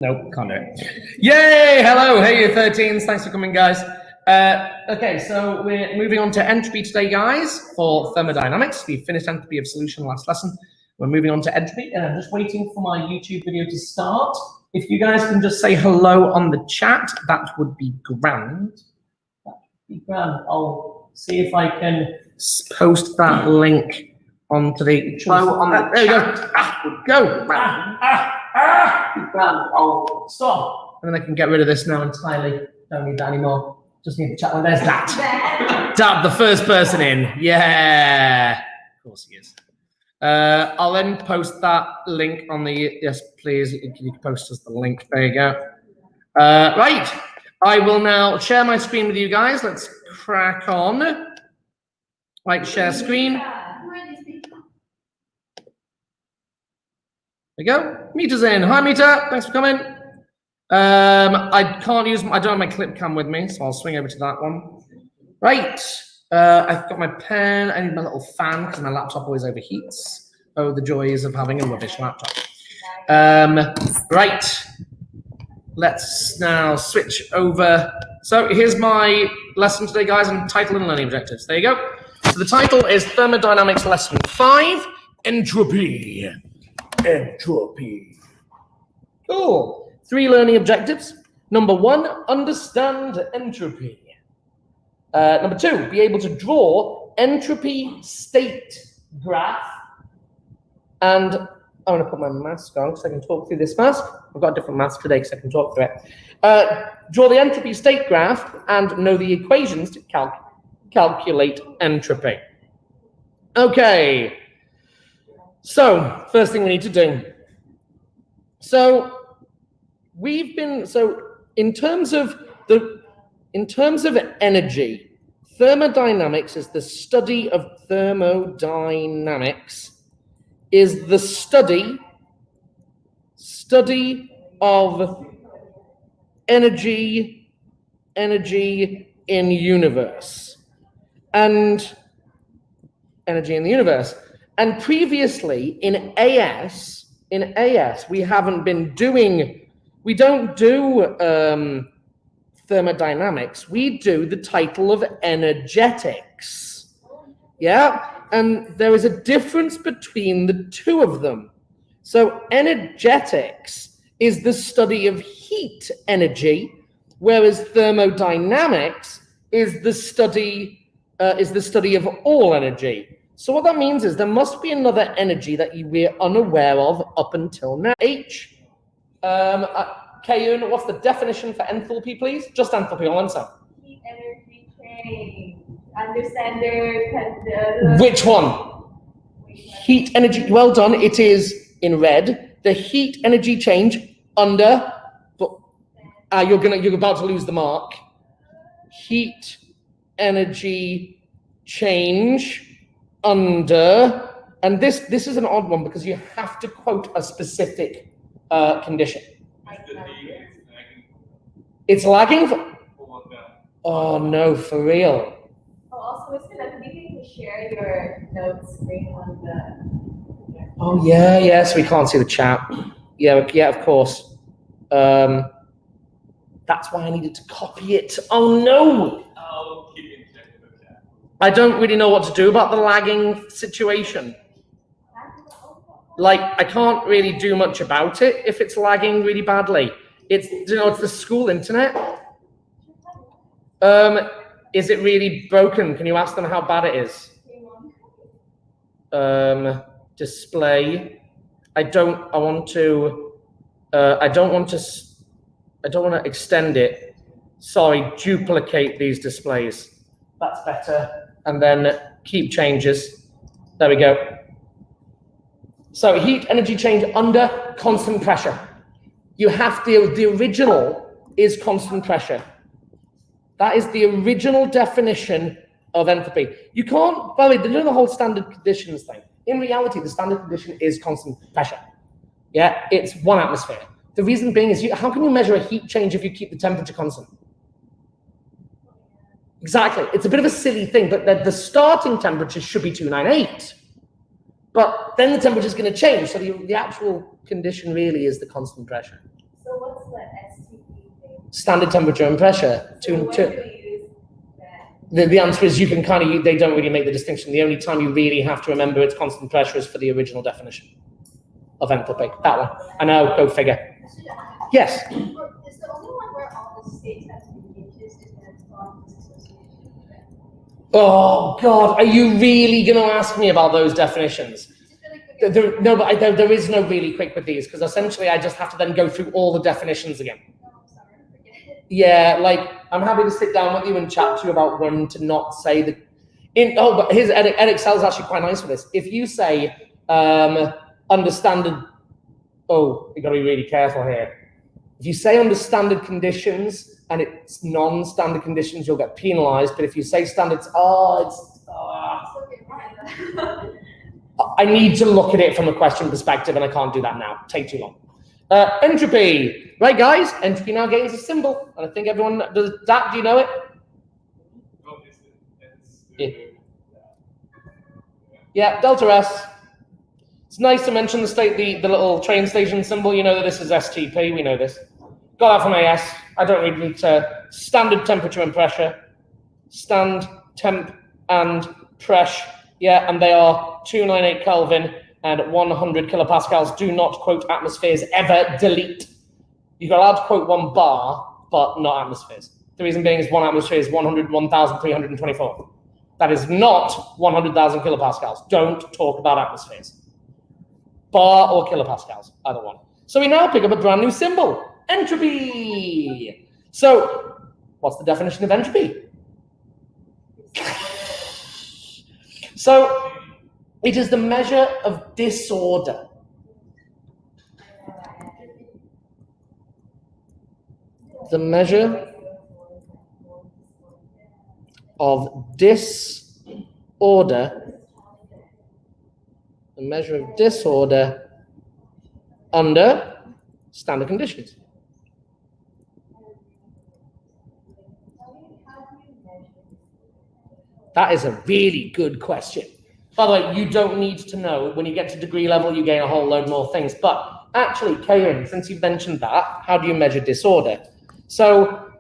Nope, can't do it. Yay! Hello, hey, you 13s. Thanks for coming, guys. Okay, so we're moving on to entropy today, guys, for thermodynamics. We finished entropy of solution last lesson. We're moving on to entropy, and I'm just waiting for my YouTube video to start. If you guys can just say hello on the chat, that would be grand. That would be grand. I'll see if I can post that link onto the. There you go. I'll stop. And then I can get rid of this now entirely. Don't need that anymore. Just need the chat one. There's that. Dab the first person in. Yeah. Of course he is. I'll then post that link on the, yes, please. You can post us the link. There you go. Right. I will now share my screen with you guys. Let's crack on. Right, share screen. There you go. Mita's in. Hi, Mita. Thanks for coming. I don't have my clip cam with me, so I'll swing over to that one. Right. I've got my pen. I need my little fan because my laptop always overheats. Oh, the joys of having a rubbish laptop. Right. Let's now switch over. So here's my lesson today, guys, on title and learning objectives. There you go. So the title is Thermodynamics Lesson 5, Entropy. Entropy. Cool. 3 learning objectives. Number 1, understand entropy. Number 2, be able to draw entropy state graph. And I'm going to put my mask on because I can talk through this mask. I've got a different mask today because I can talk through it. Draw the entropy state graph and know the equations to calculate entropy. Okay. So, first thing we need to do. So, in terms of energy, thermodynamics is the study of thermodynamics, is the study of energy in universe, and energy in the universe. And previously in AS, we don't do thermodynamics. We do the title of energetics. Yeah, and there is a difference between the two of them. So energetics is the study of heat energy, whereas thermodynamics is the study of all energy. So what that means is there must be another energy that we're unaware of up until now. H. Kayun, what's the definition for enthalpy, please? Just enthalpy, I'll answer. Heat energy change. Understand the which one? Heat energy. Well done. It is in red. The heat energy change under. You're about to lose the mark. Heat energy change under, and this is an odd one because you have to quote a specific condition. It's lagging. Oh no, for real. Oh, also, is it maybe you can share your notes screen on the. Oh yeah, so we can't see the chat. Yeah, of course. That's why I needed to copy it. Oh no. I don't really know what to do about the lagging situation. Like, I can't really do much about it if it's lagging really badly. It's the school internet. Is it really broken? Can you ask them how bad it is? Display. I don't want to extend it. Sorry, duplicate these displays. That's better. And then keep changes. There we go. So heat energy change under constant pressure. You have the original is constant pressure. That is the original definition of entropy. You can't, by the way, they're doing the whole standard conditions thing. In reality, the standard condition is constant pressure. Yeah, it's 1 atmosphere. The reason being is how can you measure a heat change if you keep the temperature constant? Exactly. It's a bit of a silly thing, but the starting temperature should be 298. But then the temperature is going to change, so the actual condition really is the constant pressure. So what what's the STP thing? Standard temperature and pressure. So when do we use that? The answer is you can kind of, they don't really make the distinction. The only time you really have to remember it's constant pressure is for the original definition of enthalpy. That one. I know, go figure. Yes? Is the only one where all the states have to be used is when it's on this association? Oh, God, are you really going to ask me about those definitions? No, but there is no really quick with these, because essentially I just have to then go through all the definitions again. No, I'm sorry, forget it. Yeah, like, I'm happy to sit down with you and chat to you about when to not say the... but here's Edexcel's actually quite nice for this. If you say under standard... Oh, you got to be really careful here. If you say under standard conditions and it's non-standard conditions, you'll get penalized. But if you say standards, I need to look at it from a question perspective, and I can't do that now. Take too long. Entropy. Right, guys? Entropy now gains a symbol. And I think everyone does that. Do you know it? Yeah, delta S. It's nice to mention the little train station symbol. You know that this is STP. We know this. Got that from AS. I don't really need to. Standard temperature and pressure. Stand, temp, and pressure. Yeah, and they are 298 Kelvin and 100 kilopascals. Do not quote atmospheres ever. Delete. You're allowed to quote 1 bar, but not atmospheres. The reason being is 1 atmosphere is 101,324. That is not 100,000 kilopascals. Don't talk about atmospheres. Bar or kilopascals, either one. So we now pick up a brand new symbol, entropy. So what's the definition of entropy? So it is the measure of disorder. The measure of disorder. The measure of disorder under standard conditions. That is a really good question. By the way, you don't need to know. When you get to degree level, you gain a whole load more things. But actually, Karen, since you've mentioned that, how do you measure disorder? So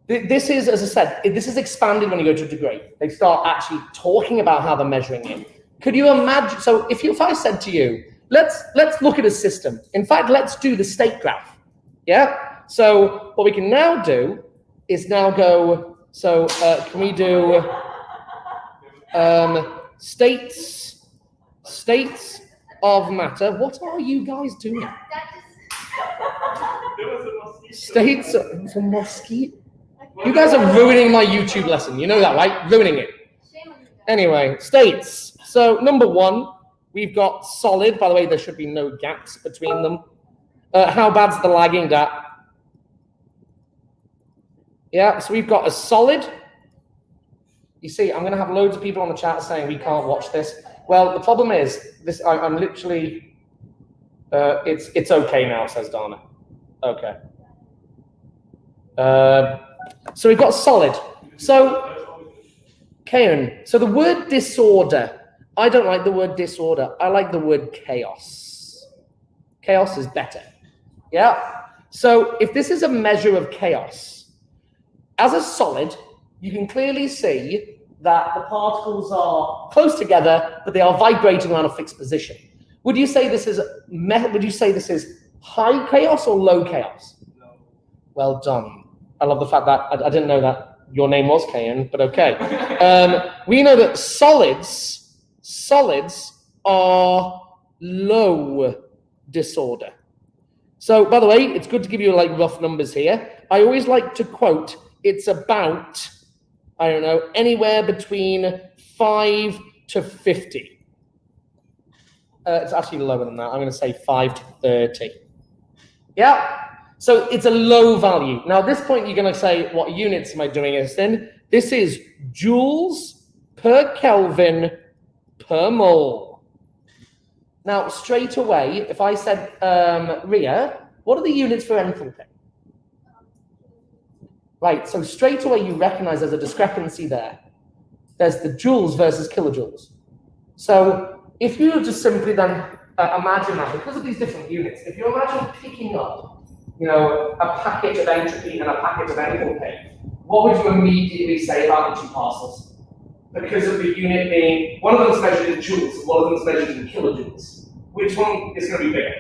this is, as I said, this is expanded when you go to a degree. They start actually talking about how they're measuring it. Could you imagine? So if I said to you, let's look at a system. In fact, let's do the state graph. Yeah. So what we can now do is now go. So can we do states of matter? What are you guys doing? States of mosquito. You guys are ruining my YouTube lesson. You know that, right? Ruining it. Anyway, states. So number 1, we've got solid. By the way, there should be no gaps between them. How bad's the lagging at? Yeah, so we've got a solid. You see, I'm going to have loads of people on the chat saying we can't watch this. Well, the problem is, this. I'm literally. It's okay now, says Dana. Okay. So we've got solid. So, Kayan, so the word disorder, I don't like the word disorder. I like the word chaos. Chaos is better. Yeah? So if this is a measure of chaos, as a solid, you can clearly see that the particles are close together, but they are vibrating around a fixed position. Would you say this is high chaos or low chaos? No. Well done. I love the fact that I didn't know that your name was Kayan, but okay. We know that solids are low disorder. So, by the way, it's good to give you like rough numbers here. I always like to quote, it's about, I don't know, anywhere between 5 to 50. It's actually lower than that. I'm going to say 5 to 30. Yeah. So it's a low value. Now, at this point, you're going to say, what units am I doing this in? This is joules per Kelvin per mole. Now, straight away, if I said, Ria, what are the units for enthalpy? Right, so straight away, you recognize there's a discrepancy there. There's the joules versus kilojoules. So if you just simply then imagine that, because of these different units, if you imagine picking up you know, a packet of entropy and a packet of enthalpy, what would you immediately say about the two parcels? Because of the unit being, one of them is measured in joules, and one of them is measured in kilojoules. Which one is going to be bigger?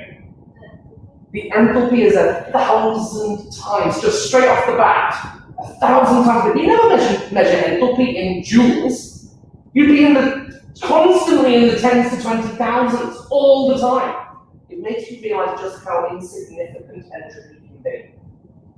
The enthalpy is 1,000 times, just straight off the bat, 1,000 times. But you never measure enthalpy in joules. You'd be constantly in the tens to 20,000s all the time. It makes you realize just how insignificant entropy can be.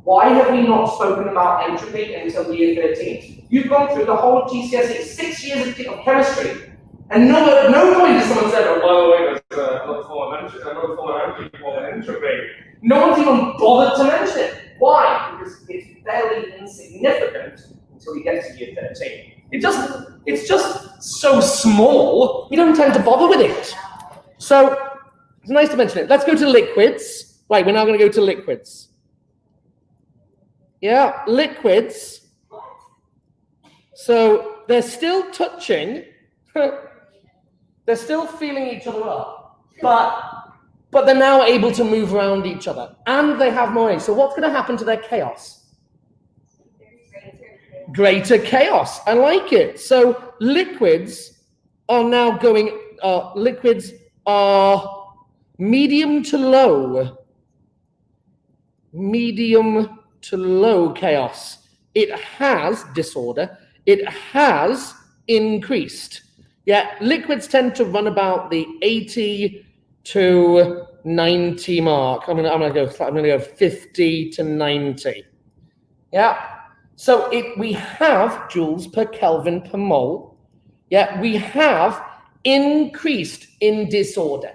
Why have we not spoken about entropy until year 13? You've gone through the whole GCSE, 6 years of chemistry, and no point has someone said, oh, by the way, there's another form of entropy called entropy. No one's even bothered to mention it. Why? Because it's fairly insignificant until we get to year 13. It's just so small, you don't tend to bother with it. So, it's nice to mention it. Let's go to liquids. Right, we're now going to go to liquids. Yeah, liquids. So, they're still touching. They're still feeling each other up. But they're now able to move around each other. And they have more energy. So, what's going to happen to their chaos? Greater chaos. I like it. So, liquids are now going, liquids are medium to low chaos. It has disorder. It has increased. Yeah, liquids tend to run about the 80 to 90 mark. I'm gonna go 50 to 90. Yeah. So we have joules per Kelvin per mole. Yeah, we have increased in disorder.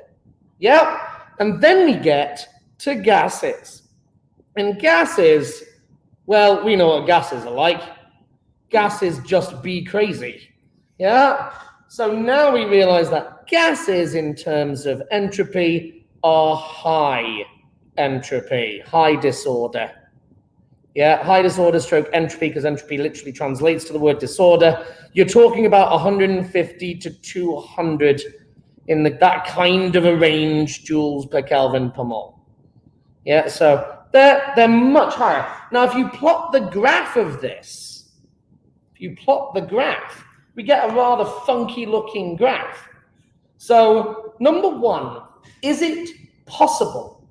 Yeah, and then we get to gases. And gases, well, we know what gases are like. Gases just be crazy. Yeah, so now we realize that gases in terms of entropy are high entropy, high disorder. Yeah, high disorder stroke entropy, because entropy literally translates to the word disorder. You're talking about 150 to 200 in that kind of a range, joules per Kelvin per mole. Yeah, so they're much higher. Now, if you plot the graph of this, we get a rather funky looking graph. So, number one, is it possible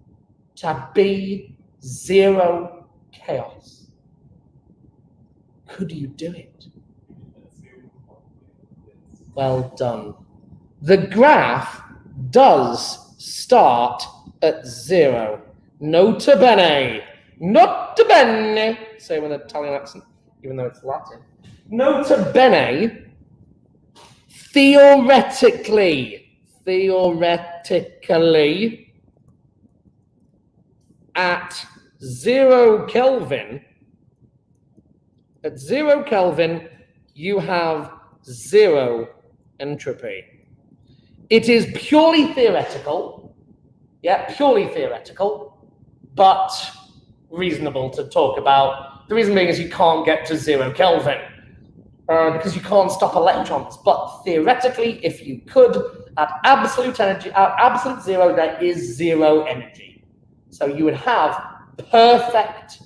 to be zero chaos? Could you do it? Well done. The graph does start at 0. Nota bene. Nota bene. Say with an Italian accent, even though it's Latin. Nota bene. Theoretically, at 0 Kelvin, you have 0 entropy. It is purely theoretical, but reasonable to talk about. The reason being is you can't get to 0 Kelvin because you can't stop electrons. But theoretically, if you could, at absolute energy, at absolute zero, there is 0 energy. So you would have perfect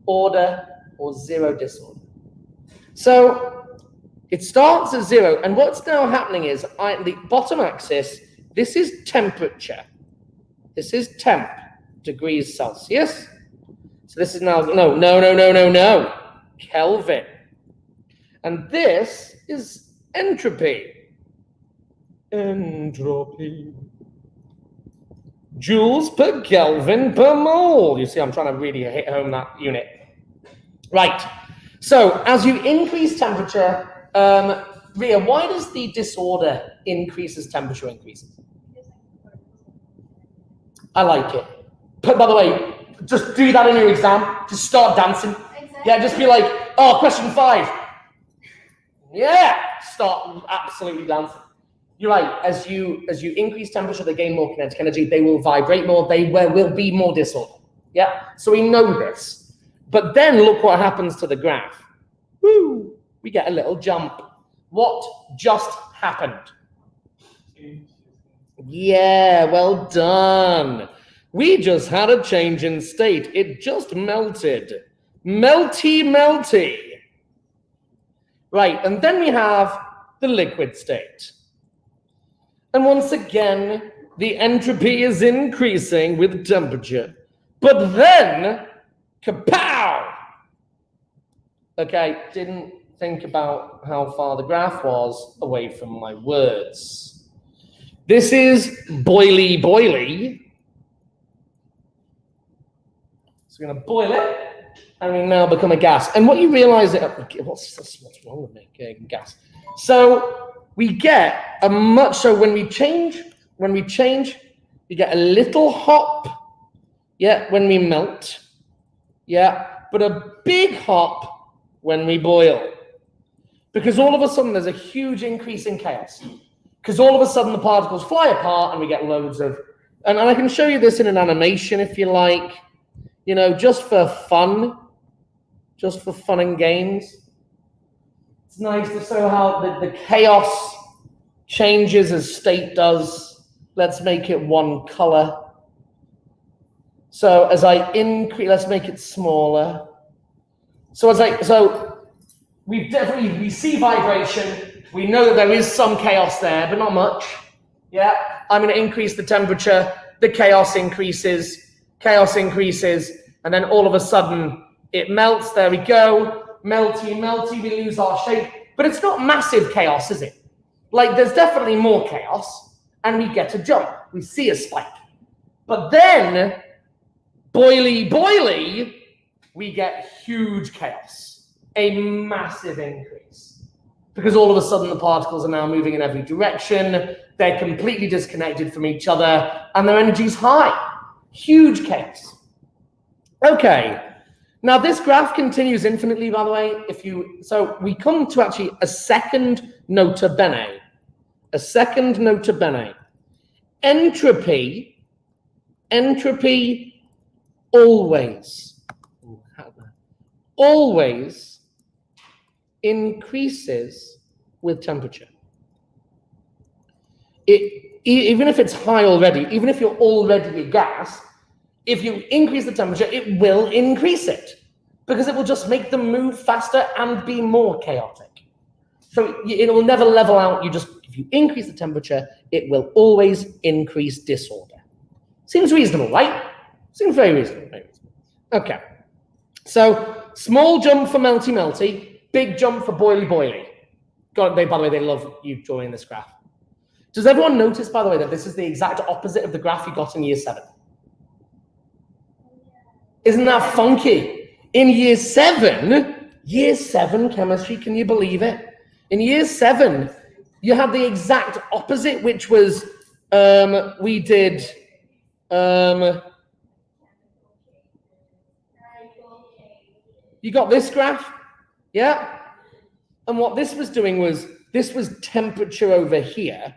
order or 0 disorder. So it starts at 0, and what's now happening is the bottom axis, this is temperature. This is temp, degrees Celsius. So this is now, no, Kelvin. And this is entropy. Entropy. Joules per Kelvin per mole. You see, I'm trying to really hit home that unit. Right. So as you increase temperature, Ria, why does the disorder increase as temperature increases? I like it. But by the way, just do that in your exam. Just start dancing. Exactly. Yeah, just be like, oh, question 5. Yeah, start absolutely dancing. You're right. As you increase temperature, they gain more kinetic energy. They will vibrate more. They will be more disorder. Yeah. So we know this. But then look what happens to the graph. Woo! We get a little jump. What just happened? Yeah, well done. We just had a change in state. It just melted. Melty, melty. Right, and then we have the liquid state. And once again, the entropy is increasing with temperature. But then, kapow! Okay, didn't think about how far the graph was away from my words. This is boily boily. So we're going to boil it, and we now become a gas. And what you realize is, what's wrong with me? Gas. So we get a much, so when we change, we get a little hop, yeah, when we melt, yeah, but a big hop when we boil. Because all of a sudden there's a huge increase in chaos. Because all of a sudden the particles fly apart and we get loads of, and I can show you this in an animation if you like, you know, just for fun and games. It's nice to show how the chaos changes as state does. Let's make it one color. So as I increase, let's make it smaller. So we see vibration. We know that there is some chaos there, but not much. Yeah, I'm going to increase the temperature. The chaos increases, and then all of a sudden it melts. There we go. Melty, melty. We lose our shape, but it's not massive chaos, is it? Like there's definitely more chaos, and we get a jump. We see a spike, but then boily, boily, we get huge chaos, a massive increase. Because all of a sudden the particles are now moving in every direction, they're completely disconnected from each other, and their energy is high. Huge chaos. Okay, now this graph continues infinitely, by the way. So we come to actually a second nota bene. A second nota bene. Entropy always increases with temperature. Even if it's high already, even if you're already a gas, if you increase the temperature, it will increase it because it will just make them move faster and be more chaotic. So it will never level out. If you increase the temperature, it will always increase disorder. Seems reasonable, right? Seems very reasonable. Okay. So small jump for melty melty, big jump for boily boily. By the way, they love you drawing this graph. Does everyone notice, by the way, that this is the exact opposite of the graph you got in year 7? Isn't that funky? In year 7 chemistry, can you believe it? In year 7, you had the exact opposite, which was we did you got this graph, yeah? And what this was doing was, this was temperature over here,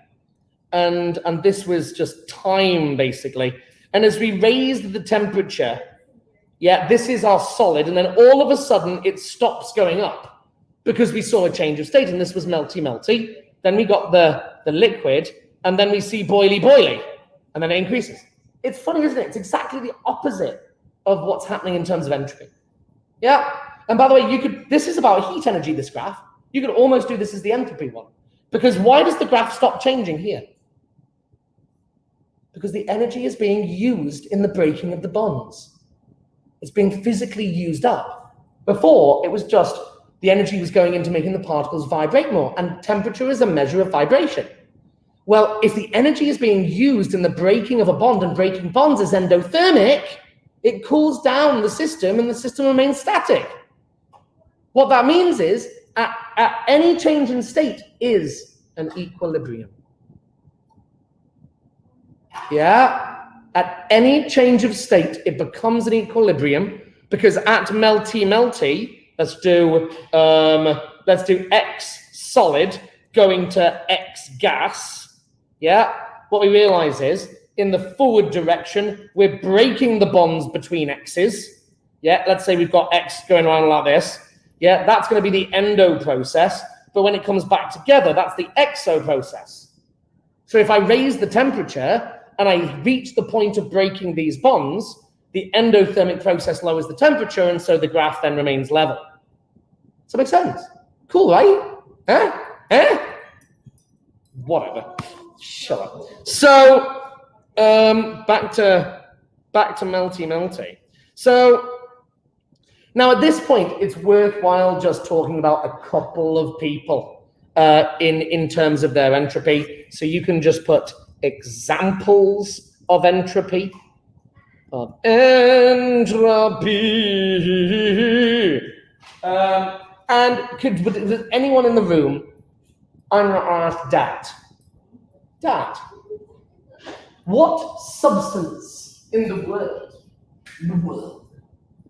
and this was just time, basically. And as we raised the temperature, yeah, this is our solid, and then all of a sudden it stops going up because we saw a change of state, and this was melty melty. Then we got the liquid, and then we see boily boily, and then it increases. It's funny, isn't it? It's exactly the opposite of what's happening in terms of entropy. Yeah, and by the way, this is about heat energy, this graph. You could almost do this as the entropy one. Because why does the graph stop changing here? Because the energy is being used in the breaking of the bonds. It's being physically used up. Before, it was just the energy was going into making the particles vibrate more, and temperature is a measure of vibration. Well, if the energy is being used in the breaking of a bond, and breaking bonds is endothermic, it cools down the system and the system remains static. What that means is, at any change in state is an equilibrium. Yeah? At any change of state, it becomes an equilibrium, because at melty melty, let's do X solid going to X gas. Yeah? What we realize is, in the forward direction, we're breaking the bonds between X's. Yeah, let's say we've got X going around like this. Yeah, that's going to be the endo process. But when it comes back together, that's the exo process. So if I raise the temperature, and I reach the point of breaking these bonds, the endothermic process lowers the temperature, and so the graph then remains level. Does that make sense? Cool, right? Whatever. Shut up. So, back to melty. So, now at this point, it's worthwhile just talking about a couple of people in terms of their entropy. So you can just put examples of entropy. Does anyone in the room, I'm going to ask Dad, what substance in the world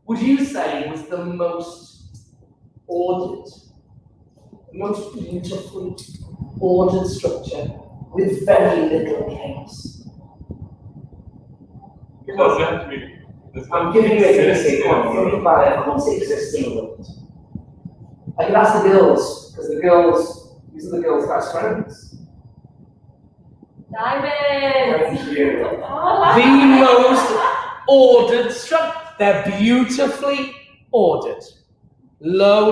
would you say was the most ordered, most beautifully ordered structure with very little chaos? I'm giving you a hint. Think about it. Of course it exists in the world. I can ask the girls, because these are the girls' best friends. Diamonds! Thank you. The most ordered structure. They're beautifully ordered. Low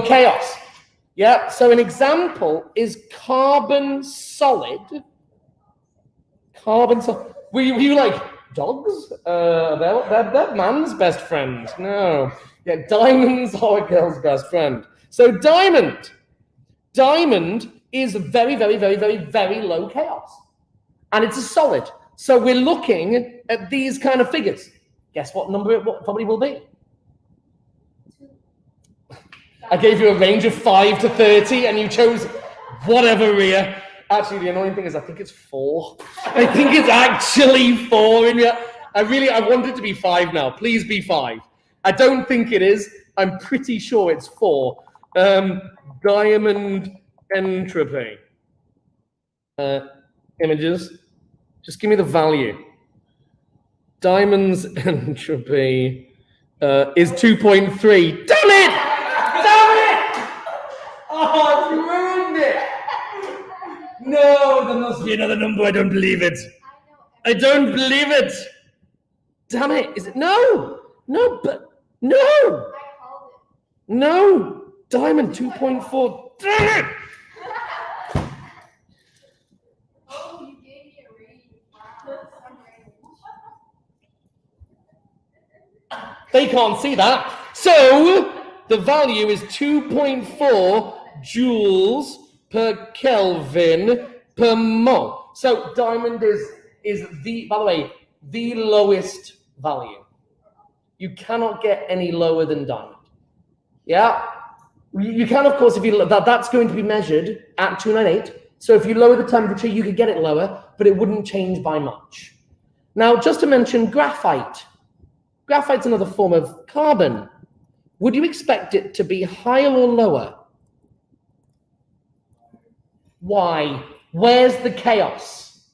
chaos. Yeah, so an example is carbon solid. Were you like, dogs? They're man's best friend. No. Yeah, diamonds are a girl's best friend. So diamond is very low chaos. And it's a solid. So we're looking at these kind of figures. Guess what number it probably will be? I gave you a range of 5 to 30 and you chose whatever, Ria. Actually, the annoying thing is I think it's 4. I think it's actually 4. I want it to be 5 now. Please be 5. I don't think it is. I'm pretty sure it's 4. Diamond entropy. Images. Just give me the value. Diamond's entropy is 2.3. Damn it! Oh, you ruined it! No, there must be another number. I don't believe it. I don't believe it. Damn it! Is it? No, but no. No, Diamond 2.4. Damn it! Oh, you gave me a range. Wow. They can't see that. So the value is 2.4 joules per Kelvin per mole. So diamond is the, by the way, the lowest value. You cannot get any lower than diamond. Yeah, you can, of course, if you that's going to be measured at 298. So if you lower the temperature, you could get it lower, but it wouldn't change by much. Now, just to mention graphite. Graphite's another form of carbon. Would you expect it to be higher or lower? Why? Where's the chaos?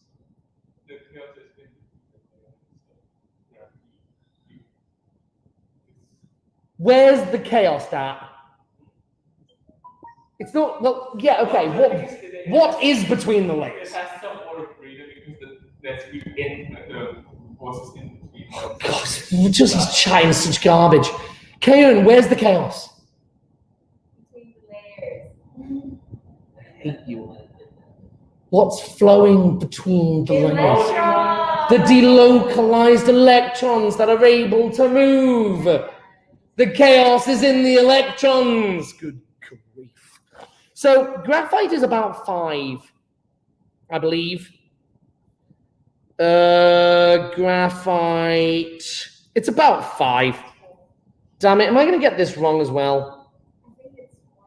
Where's the chaos, Dad? It's not, well, yeah, okay. What is between the layers? It has some more freedom because that's within the forces in between. Gosh, you're just chatting such garbage. Kayon, where's the chaos? Between the layers. I hate you. What's flowing between the layers? Electrons! The delocalized electrons that are able to move. The chaos is in the electrons. Good grief. So graphite is about 5, I believe. Graphite. It's about 5. Damn it, am I going to get this wrong as well?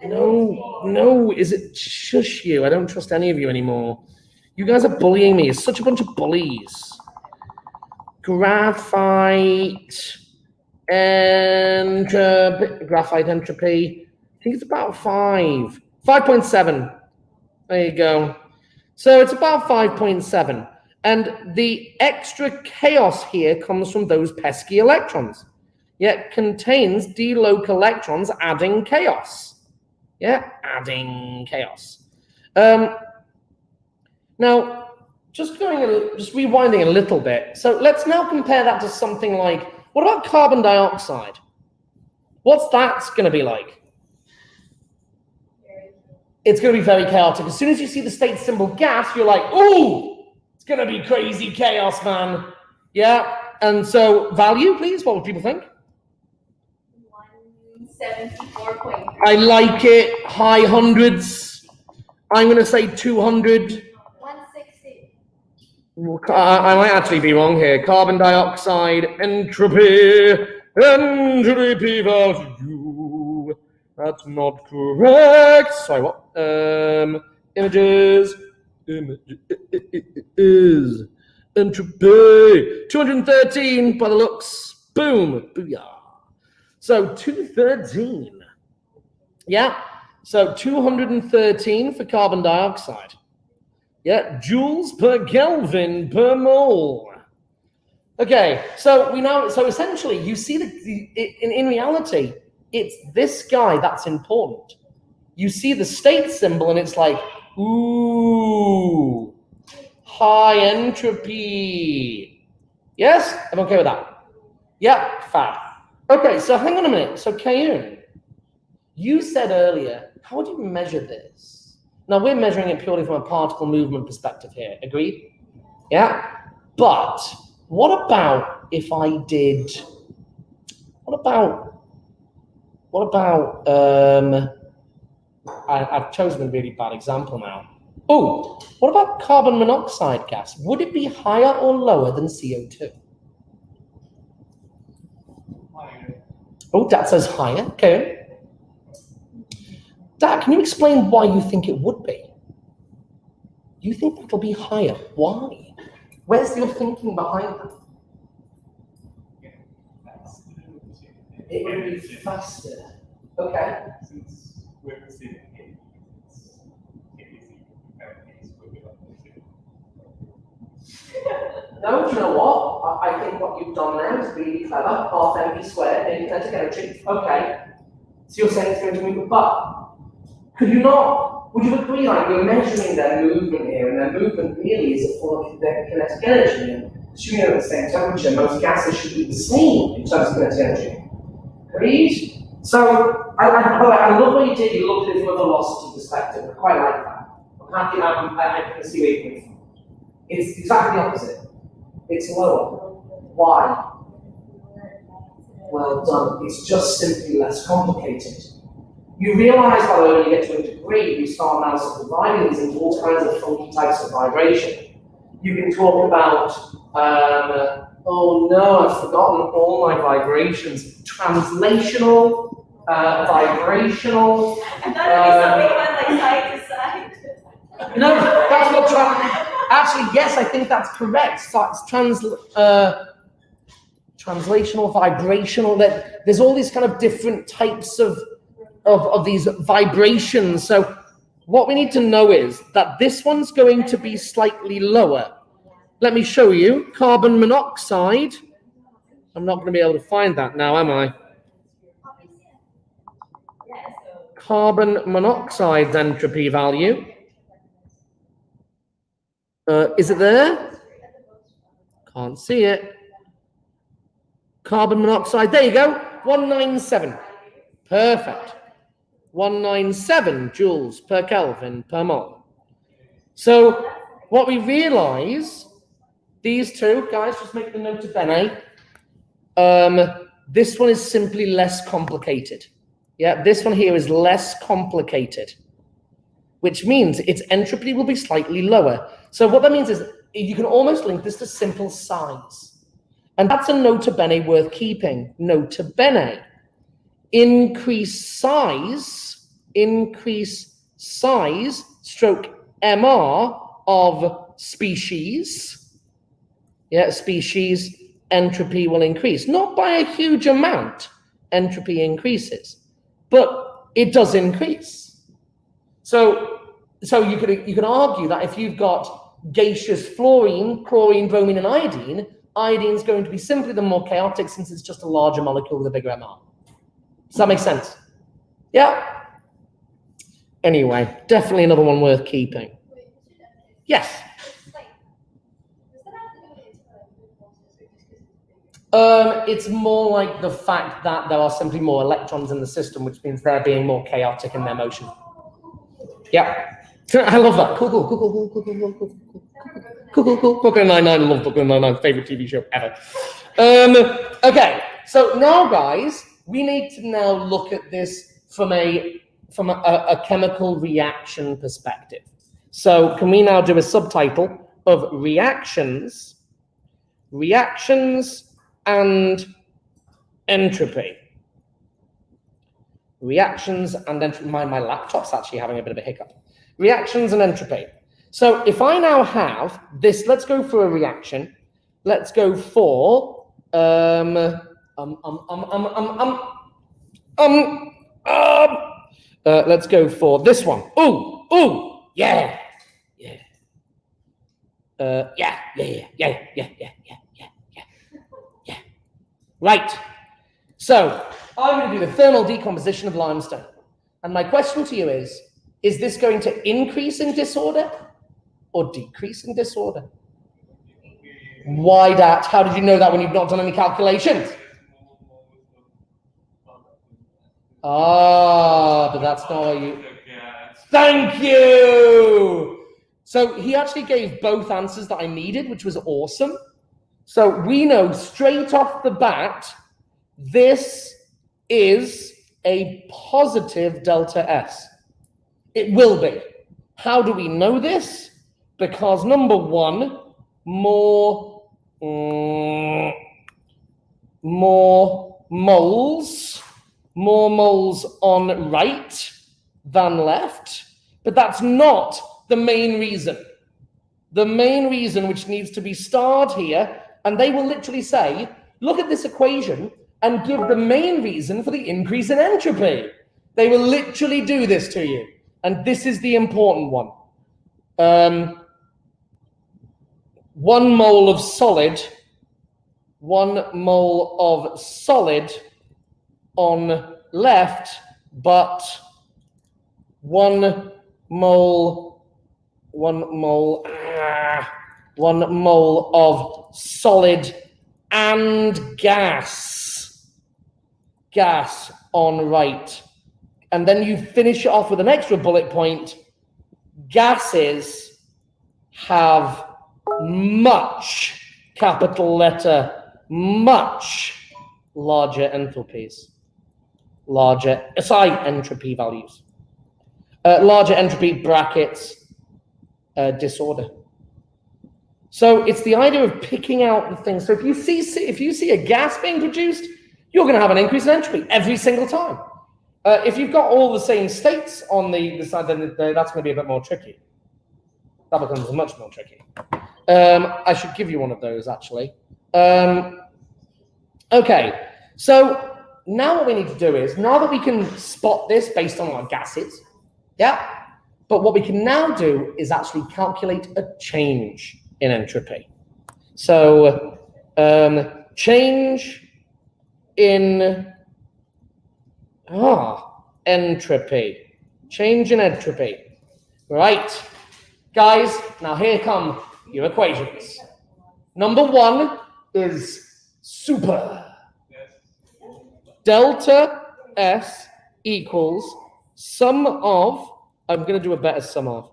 No, is it? Shush you. I don't trust any of you anymore. You guys are bullying me. It's such a bunch of bullies. Graphite entropy. I think it's about 5. 5.7. There you go. So it's about 5.7. And the extra chaos here comes from those pesky electrons. Yet contains d-loc electrons adding chaos. Yeah, adding chaos. Now, just rewinding a little bit. So let's now compare that to something like, what about carbon dioxide? What's that going to be like? It's going to be very chaotic. As soon as you see the state symbol gas, you're like, ooh, it's going to be crazy chaos, man. Yeah. And so value, please. What would people think? 174.3. I like it. High hundreds. I'm going to say 200. 160. I might actually be wrong here. Carbon dioxide, entropy value. That's not correct. Sorry, what? Images. Entropy. 213 by the looks. Boom. Booyah. So 213. Yeah. So 213 for carbon dioxide. Yeah, joules per Kelvin per mole. Okay, so essentially you see in reality, it's this guy that's important. You see the state symbol and it's like, ooh, high entropy. Yes, I'm okay with that. Yeah, fab. Okay, so hang on a minute. So Kayun, you said earlier, how would you measure this? Now, we're measuring it purely from a particle movement perspective here. Agreed? Yeah? But what about if I did... I've chosen a really bad example now. Oh, what about carbon monoxide gas? Would it be higher or lower than CO2? Higher. Oh, that says higher. Okay. Dad, can you explain why you think it would be? You think that'll be higher. Why? Where's your thinking behind that? It would be faster. Okay. Since we're receiving heat, it's easy to compare things with the No, do you know what? I think what you've done now is really clever. Half mv squared, then kinetic energy. Okay. So you're saying it's going to move, but could you not, would you agree, like, we're measuring their movement here, and their movement really is a form of their kinetic energy, and assuming they're at the same temperature, most gases should be the same in terms of kinetic energy. Agreed? So, I love what you did, you looked at it from a velocity perspective, I quite like that. I'm happy, I can see where you're coming from. It's exactly the opposite. It's lower. Why? Well done, it's just simply less complicated. You realize that when you get to a degree, you start now subdividing these into all kinds of funky types of vibration. You can talk about, oh no, I've forgotten all my vibrations. Translational, vibrational. And that would be something fun, like side to side. No, that's what actually, yes, I think that's correct. So it's translational, vibrational. There's all these kind of different types of these vibrations. So what we need to know is that this one's going to be slightly lower. Let me show you. Carbon monoxide. I'm not going to be able to find that now, am I? Carbon monoxide's entropy value. Is it there? Can't see it. Carbon monoxide. There you go. 197. Perfect. 197 joules per Kelvin per mole. So what we realize, these two, guys, just make the note of bene. This one is simply less complicated. Yeah, this one here is less complicated, which means its entropy will be slightly lower. So what that means is you can almost link this to simple size. And that's a nota bene worth keeping. Nota bene. Increase size stroke MR of species. Yeah, species entropy will increase. Not by a huge amount, entropy increases, but it does increase. So you could argue that if you've got gaseous fluorine, chlorine, bromine, and iodine, iodine's going to be simply the more chaotic since it's just a larger molecule with a bigger MR. Does that make sense? Yeah. Anyway, definitely another one worth keeping. Yes. It's more like the fact that there are simply more electrons in the system, which means they're being more chaotic in their motion. Yeah. I love that. Cool. Brooklyn Nine-Nine, love Brooklyn Nine-Nine, favorite TV show ever. Okay, so now, guys, we need to now look at this from a chemical reaction perspective. So can we now do a subtitle of reactions and entropy? Reactions and entropy. My laptop's actually having a bit of a hiccup. Reactions and entropy. So if I now have this, let's go for a reaction. Let's go for let's go for this one. Ooh, yeah. Yeah. Right. So I'm going to do the thermal decomposition of limestone. And my question to you is this going to increase in disorder or decrease in disorder? Why that? How did you know that when you've not done any calculations? But that's not what you... Thank you! So he actually gave both answers that I needed, which was awesome. So we know straight off the bat, this is a positive delta S. It will be. How do we know this? Because number one, more moles on right than left, but that's not the main reason. The main reason, which needs to be starred here, and they will literally say, look at this equation and give the main reason for the increase in entropy. They will literally do this to you, and this is the important one. 1 mole of solid, 1 mole of solid on left, but 1 mole of solid and gas on right. And then you finish it off with an extra bullet point. Gases have much, capital letter, much larger enthalpies, larger entropy values, larger entropy brackets, disorder. So it's the idea of picking out the things. So if you see a gas being produced, you're going to have an increase in entropy every single time. If you've got all the same states on the side, then that's going to be a bit more tricky. That becomes much more tricky. I should give you one of those, actually. Okay, so now what we need to do is, now that we can spot this based on our gases, yeah, but what we can now do is actually calculate a change in entropy. So change in entropy. Change in entropy. Right. Guys, now here come your equations. Number one is super. Delta S equals sum of, I'm going to do a better sum of.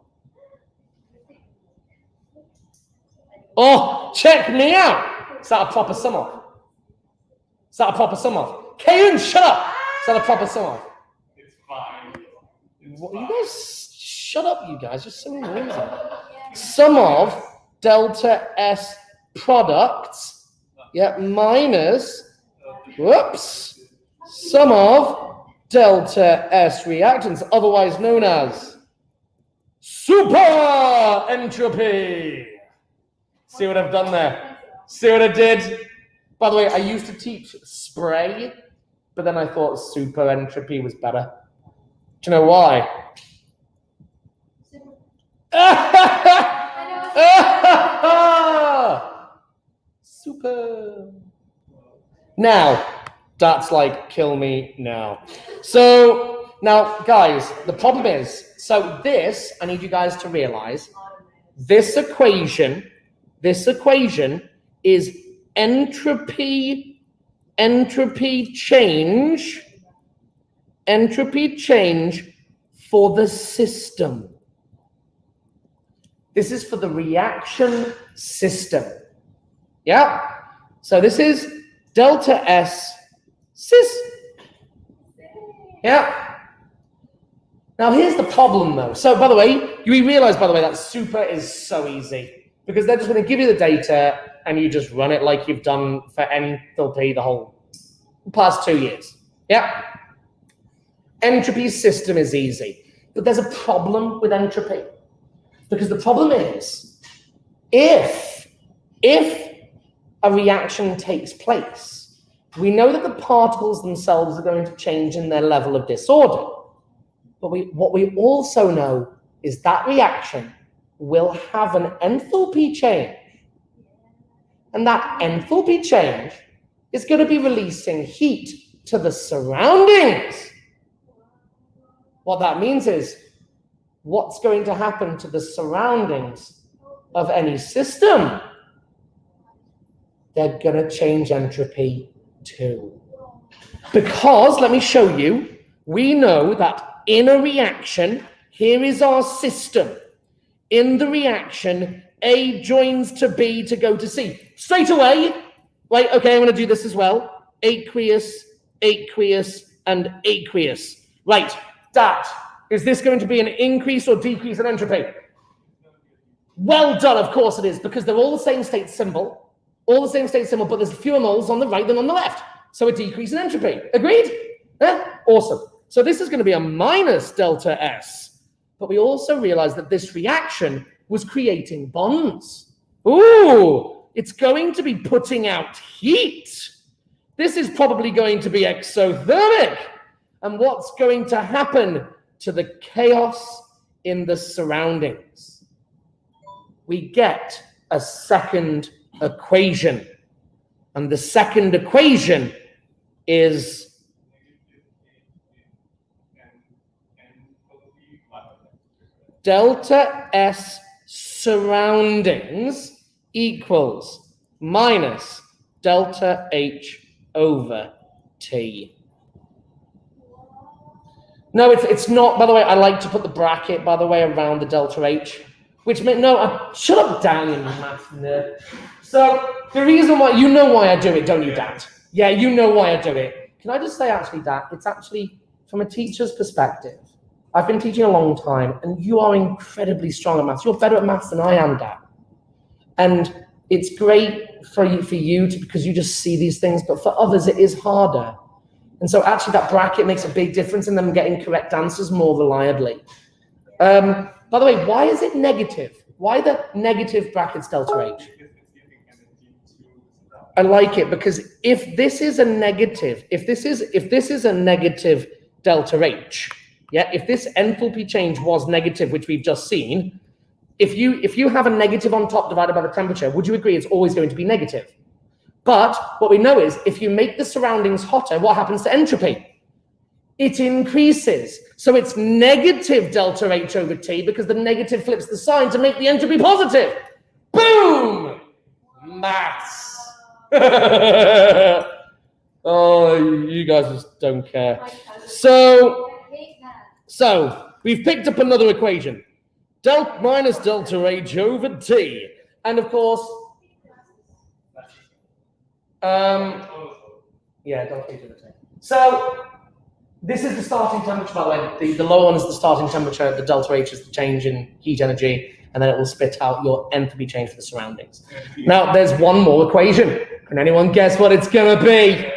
Oh, check me out. Is that a proper sum of? Is that a proper sum of? Kaden, shut up. Is that a proper sum of? It's fine. What, you guys, shut up, you guys. You're so noisy. Sum of delta S products, yeah, minus, whoops, sum of delta S reactants, otherwise known as super entropy. See what I've done there? See what I did? By the way, I used to teach spray, but then I thought super entropy was better. Do you know why? Super. Now, that's like, kill me now. So, now, guys, the problem is, so this, I need you guys to realize, this equation is entropy entropy change for the system. This is for the reaction system. Yeah? So this is delta S sys. Yeah? Now here's the problem though. So by the way, you realize by the way that super is so easy because they're just going to give you the data and you just run it like you've done for enthalpy the whole past 2 years. Yeah? Entropy system is easy. But there's a problem with entropy. Because the problem is, if a reaction takes place, we know that the particles themselves are going to change in their level of disorder. But what we also know is that reaction will have an enthalpy change. And that enthalpy change is going to be releasing heat to the surroundings. What that means is, what's going to happen to the surroundings of any system? They're going to change entropy too. Because, let me show you, we know that in a reaction, here is our system. In the reaction, A joins to B to go to C. Straight away, right, okay, I'm going to do this as well. Aqueous, aqueous, and aqueous. Right, that. Is this going to be an increase or decrease in entropy? Well done, of course it is, because they're all the same state symbol. All the same state symbol, but there's fewer moles on the right than on the left. So a decrease in entropy. Agreed? Yeah? Awesome. So this is going to be a minus delta S. But we also realize that this reaction was creating bonds. Ooh, it's going to be putting out heat. This is probably going to be exothermic. And what's going to happen to the chaos in the surroundings? We get a second equation. And the second equation is delta S surroundings equals minus delta H over T. No, it's not. By the way, I like to put the bracket, by the way, around the delta H, which meant, no, shut up, Dan, you math nerd. So the reason why, you know why I do it, don't you, Dad? Yeah, you know why I do it. Can I just say, actually, Dad, it's actually, from a teacher's perspective, I've been teaching a long time, and you are incredibly strong at maths. You're better at maths than I am, Dad. And it's great for you to, because you just see these things, but for others, it is harder. And so actually that bracket makes a big difference in them getting correct answers more reliably. By the way, why is it negative? Why the negative brackets delta H? I like it because if this is a negative, if this is a negative delta H, yeah, if this enthalpy change was negative, which we've just seen, if you have a negative on top divided by the temperature, would you agree it's always going to be negative? But what we know is if you make the surroundings hotter, what happens to entropy? It increases. So it's negative delta H over T because the negative flips the sign to make the entropy positive. Boom! Maths. Oh, you guys just don't care. So we've picked up another equation. Minus delta H over T. And of course, yeah, delta H over T. So this is the starting temperature, by the way. The lower one is the starting temperature, the delta H is the change in heat energy, and then it will spit out your enthalpy change for the surroundings. Now, there's one more equation. Can anyone guess what it's going to be?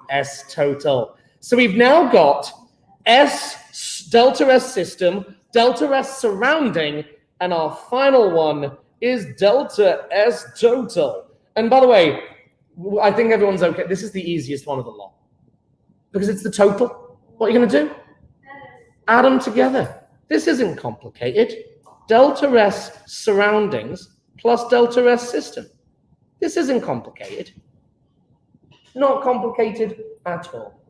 S total. So we've now got delta S system, delta S surrounding, and our final one is delta S total. And by the way, I think everyone's okay. This is the easiest one of the lot. Because it's the total. What are you going to do? Add them together. This isn't complicated. Delta S surroundings plus delta S system. This isn't complicated. Not complicated at all.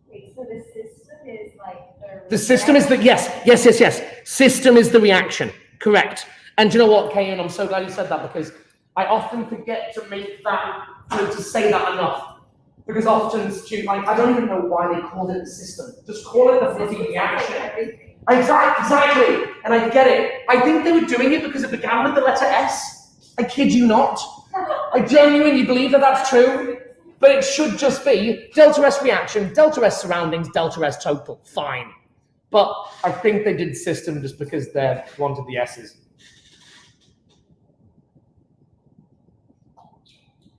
Wait, so the system is like the system is the, yes. System is the reaction. Correct. And you know what, Kayan, I'm so glad you said that because I often forget to make that to say that enough. Because often, like, I don't even know why they called it the system. Just call it the fluffy reaction. Exactly. And I get it. I think they were doing it because it began with the letter S. I kid you not. I genuinely believe that that's true. But it should just be delta S reaction, delta S surroundings, delta S total. Fine. But I think they did system just because they wanted the S's.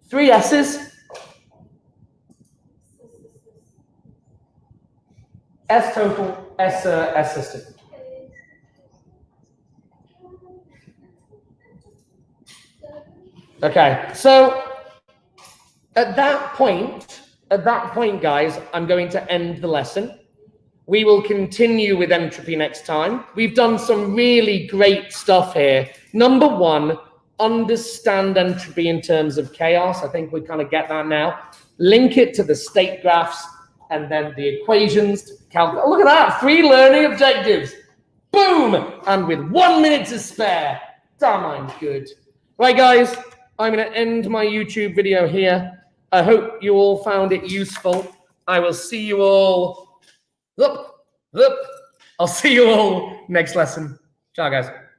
3 S's. S total, S system. Okay, so at that point, guys, I'm going to end the lesson. We will continue with entropy next time. We've done some really great stuff here. Number 1, understand entropy in terms of chaos. I think we kind of get that now. Link it to the state graphs and then the equations to calculate. Oh, look at that, 3 learning objectives. Boom! And with 1 minute to spare. Damn, I'm good. Right, guys, I'm going to end my YouTube video here. I hope you all found it useful. I will see you all. I'll see you all next lesson. Ciao, guys.